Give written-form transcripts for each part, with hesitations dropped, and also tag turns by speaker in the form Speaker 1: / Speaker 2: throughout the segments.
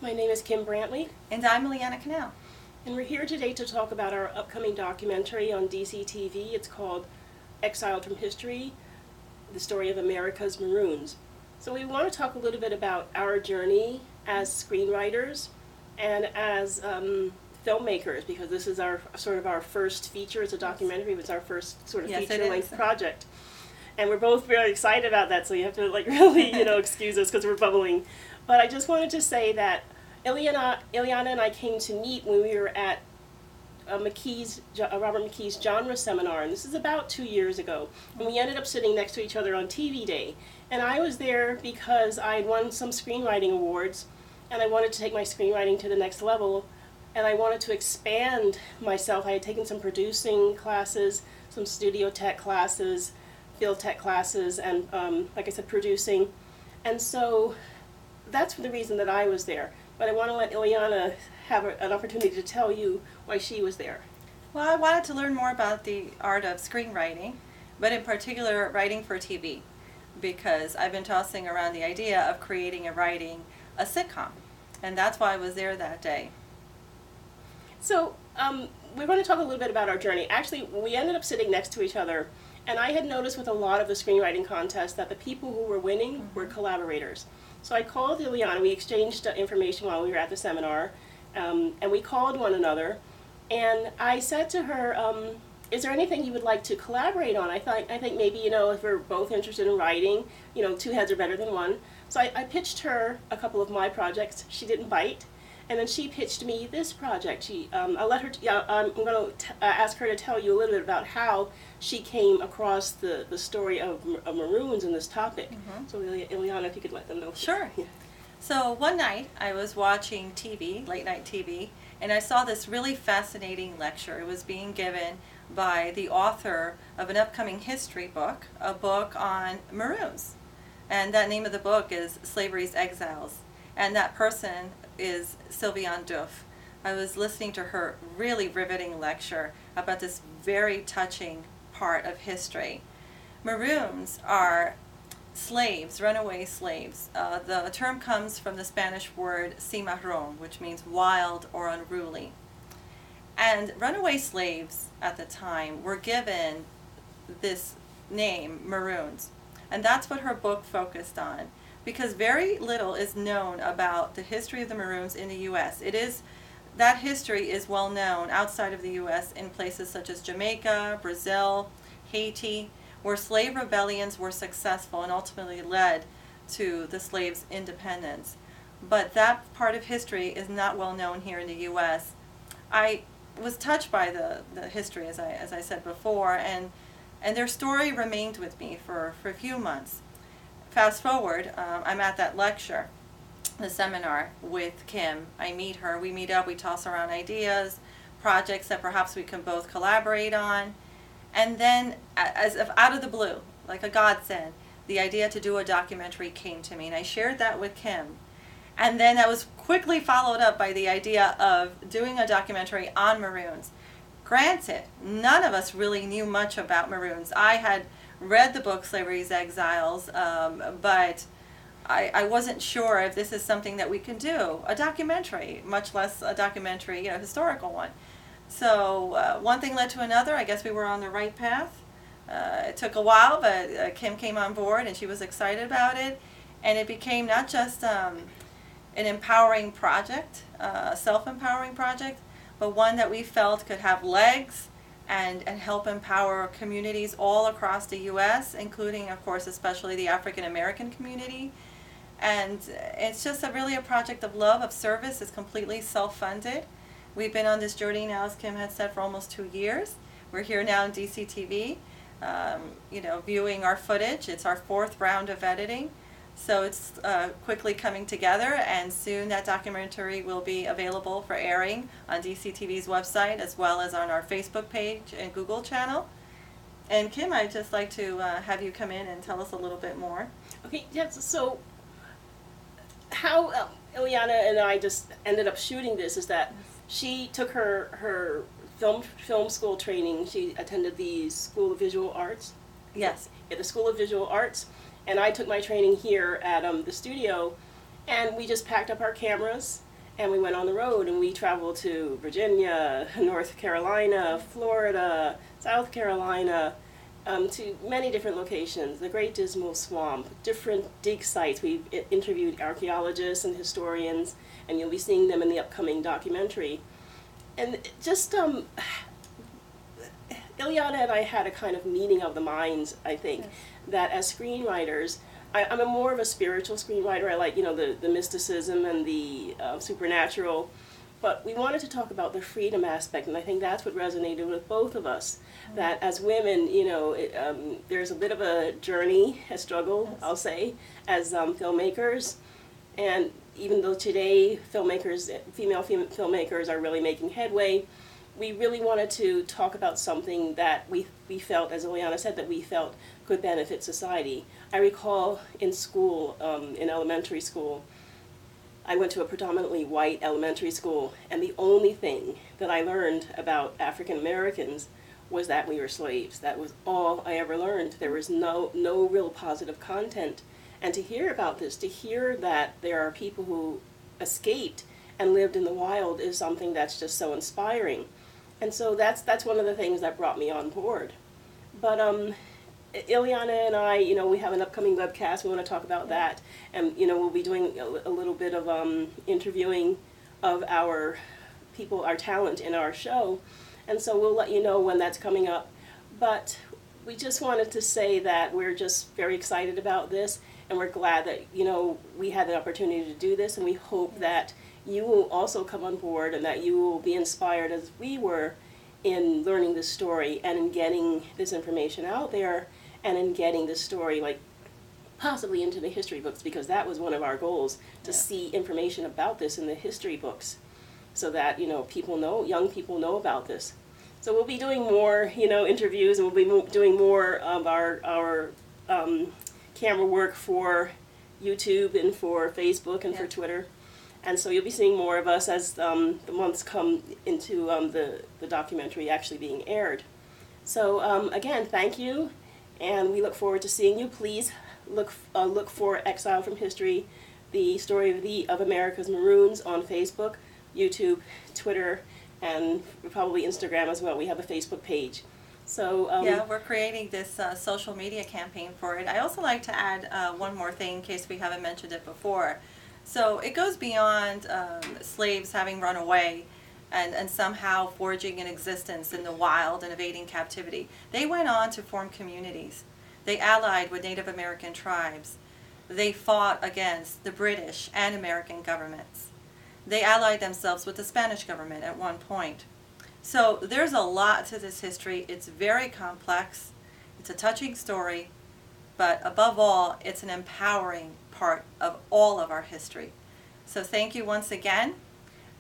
Speaker 1: My name is Kim Brantley,
Speaker 2: And I'm Leanna Canal.
Speaker 1: and we're here today to talk about our upcoming documentary on DCTV. It's called Exiled From History, the story of America's Maroons. So we want to talk a little bit about our journey as screenwriters and as filmmakers, because this is our sort of our first feature. It's a documentary. It was our first sort of feature-length project. And we're both very excited about that, so you have to really, excuse us because we're bubbling. But I just wanted to say that Ileana and I came to meet when we were at Robert McKee's genre seminar, and this is about 2 years ago. And we ended up sitting next to each other on TV Day. And I was there because I had won some screenwriting awards, and I wanted to take my screenwriting to the next level, and I wanted to expand myself. I had taken some producing classes, some studio tech classes, field tech classes, and like I said, producing. And so that's the reason that I was there. But I want to let Ileana have an opportunity to tell you why she was there.
Speaker 2: Well, I wanted to learn more about the art of screenwriting, but in particular writing for TV, because I've been tossing around the idea of creating and writing a sitcom, and that's why I was there that day.
Speaker 1: So we're going to talk a little bit about our journey. Actually, we ended up sitting next to each other, and I had noticed with a lot of the screenwriting contests that the people who were winning were collaborators. So I called Ileana. We exchanged information while we were at the seminar, and we called one another. And I said to her, "Is there anything you would like to collaborate on?" I think maybe if we're both interested in writing, two heads are better than one. So I pitched her a couple of my projects. She didn't bite, and then she pitched me this project. I'm going to ask her to tell you a little bit about how she came across the story of Maroons in this topic. So Ileana, if you could let them know.
Speaker 2: Sure.
Speaker 1: Yeah.
Speaker 2: So one night I was watching TV, late night TV, and I saw this really fascinating lecture. It was being given by the author of an upcoming history book, a book on Maroons. And that name of the book is Slavery's Exiles. And that person is Sylviane Diouf. I was listening to her really riveting lecture about this very touching part of history. Maroons are slaves, runaway slaves. The term comes from the Spanish word cimarron, which means wild or unruly. And runaway slaves at the time were given this name, Maroons. And that's what her book focused on, because very little is known about the history of the Maroons in the U.S. That history is well known outside of the U.S. in places such as Jamaica, Brazil, Haiti, where slave rebellions were successful and ultimately led to the slaves' independence. But that part of history is not well known here in the U.S. I was touched by the history, as I said before, and their story remained with me for a few months. Fast forward, I'm at that lecture, the seminar with Kim. I meet her, we meet up, we toss around ideas, projects that perhaps we can both collaborate on. And then, as if out of the blue, like a godsend, the idea to do a documentary came to me, and I shared that with Kim. And then that was quickly followed up by the idea of doing a documentary on Maroons. Granted, none of us really knew much about Maroons. I had read the book Slavery's Exiles, but I wasn't sure if this is something that we can do, a documentary, much less a documentary, historical one. So one thing led to another. I guess we were on the right path. It took a while, but Kim came on board and she was excited about it. And it became not just an empowering project, a self-empowering project, but one that we felt could have legs and help empower communities all across the U.S., including, of course, especially the African American community. And it's just really a project of love, of service. It's completely self-funded. We've been on this journey now, as Kim had said, for almost 2 years. We're here now in DCTV, viewing our footage. It's our 4th round of editing. So it's quickly coming together, and soon that documentary will be available for airing on DCTV's website, as well as on our Facebook page and Google channel. And Kim, I'd just like to have you come in and tell us a little bit more.
Speaker 1: Okay, yes, so how Ileana and I just ended up shooting this is that she took her film school training. She attended the School of Visual Arts.
Speaker 2: Yes.
Speaker 1: At the School of Visual Arts. And I took my training here at the studio, and we just packed up our cameras And we went on the road and we traveled to Virginia, North Carolina, Florida, South Carolina, to many different locations, the Great Dismal Swamp, different dig sites. We've interviewed archaeologists and historians, and you'll be seeing them in the upcoming documentary. And just, Ileana and I had a kind of meeting of the minds, I think, yes. That as screenwriters, I'm more of a spiritual screenwriter. I like, the mysticism and the supernatural. But we wanted to talk about the freedom aspect, and I think that's what resonated with both of us. Mm-hmm. That as women, there's a bit of a journey, a struggle, yes. I'll say, as filmmakers. And even though today female filmmakers are really making headway, we really wanted to talk about something that we felt, as Ileana said, that we felt could benefit society. I recall in school, in elementary school, I went to a predominantly white elementary school, and the only thing that I learned about African Americans was that we were slaves. That was all I ever learned. There was no real positive content. And to hear about this, to hear that there are people who escaped and lived in the wild is something that's just so inspiring. And so that's one of the things that brought me on board. But Ileana and I, we have an upcoming webcast. We want to talk about that. And, we'll be doing a little bit of interviewing of our people, our talent in our show. And so we'll let you know when that's coming up. But we just wanted to say that we're just very excited about this. And we're glad that, we had the opportunity to do this. And we hope that you will also come on board and that you will be inspired as we were in learning this story and in getting this information out there and in getting this story, like, possibly into the history books, because that was one of our goals, to see information about this in the history books so that, people know, young people know about this. So we'll be doing more, interviews, and we'll be doing more of our camera work for YouTube and for Facebook and for Twitter. And so you'll be seeing more of us as the months come into the documentary actually being aired. So again, thank you, and we look forward to seeing you. Please look for Exiled from History, the story of America's Maroons on Facebook, YouTube, Twitter, and probably Instagram as well. We have a Facebook page. So
Speaker 2: we're creating this social media campaign for it. I also like to add one more thing in case we haven't mentioned it before. So it goes beyond slaves having run away and somehow forging an existence in the wild and evading captivity. They went on to form communities. They allied with Native American tribes. They fought against the British and American governments. They allied themselves with the Spanish government at one point. So there's a lot to this history. It's very complex. It's a touching story. But above all, it's an empowering part of all of our history. So thank you once again.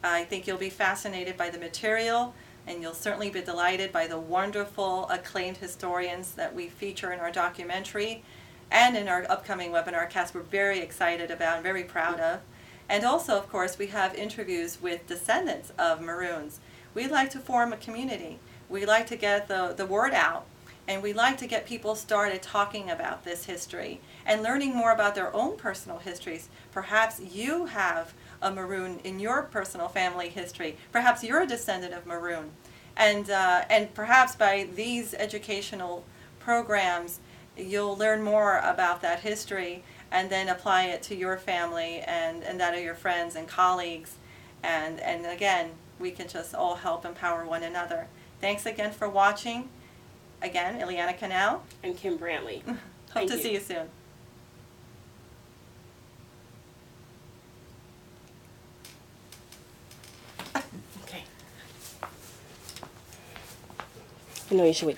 Speaker 2: I think you'll be fascinated by the material, and you'll certainly be delighted by the wonderful, acclaimed historians that we feature in our documentary and in our upcoming webinar cast. We're very excited about and very proud of. And also, of course, we have interviews with descendants of Maroons. We like to form a community. We like to get the word out. And we like to get people started talking about this history and learning more about their own personal histories. Perhaps you have a Maroon in your personal family history. Perhaps you're a descendant of Maroon. And perhaps by these educational programs, you'll learn more about that history and then apply it to your family and that of your friends and colleagues. And again, we can just all help empower one another. Thanks again for watching. Again, Ileana Canal
Speaker 1: and Kim Brantley.
Speaker 2: Hope to see you soon.
Speaker 1: Okay. You should wait.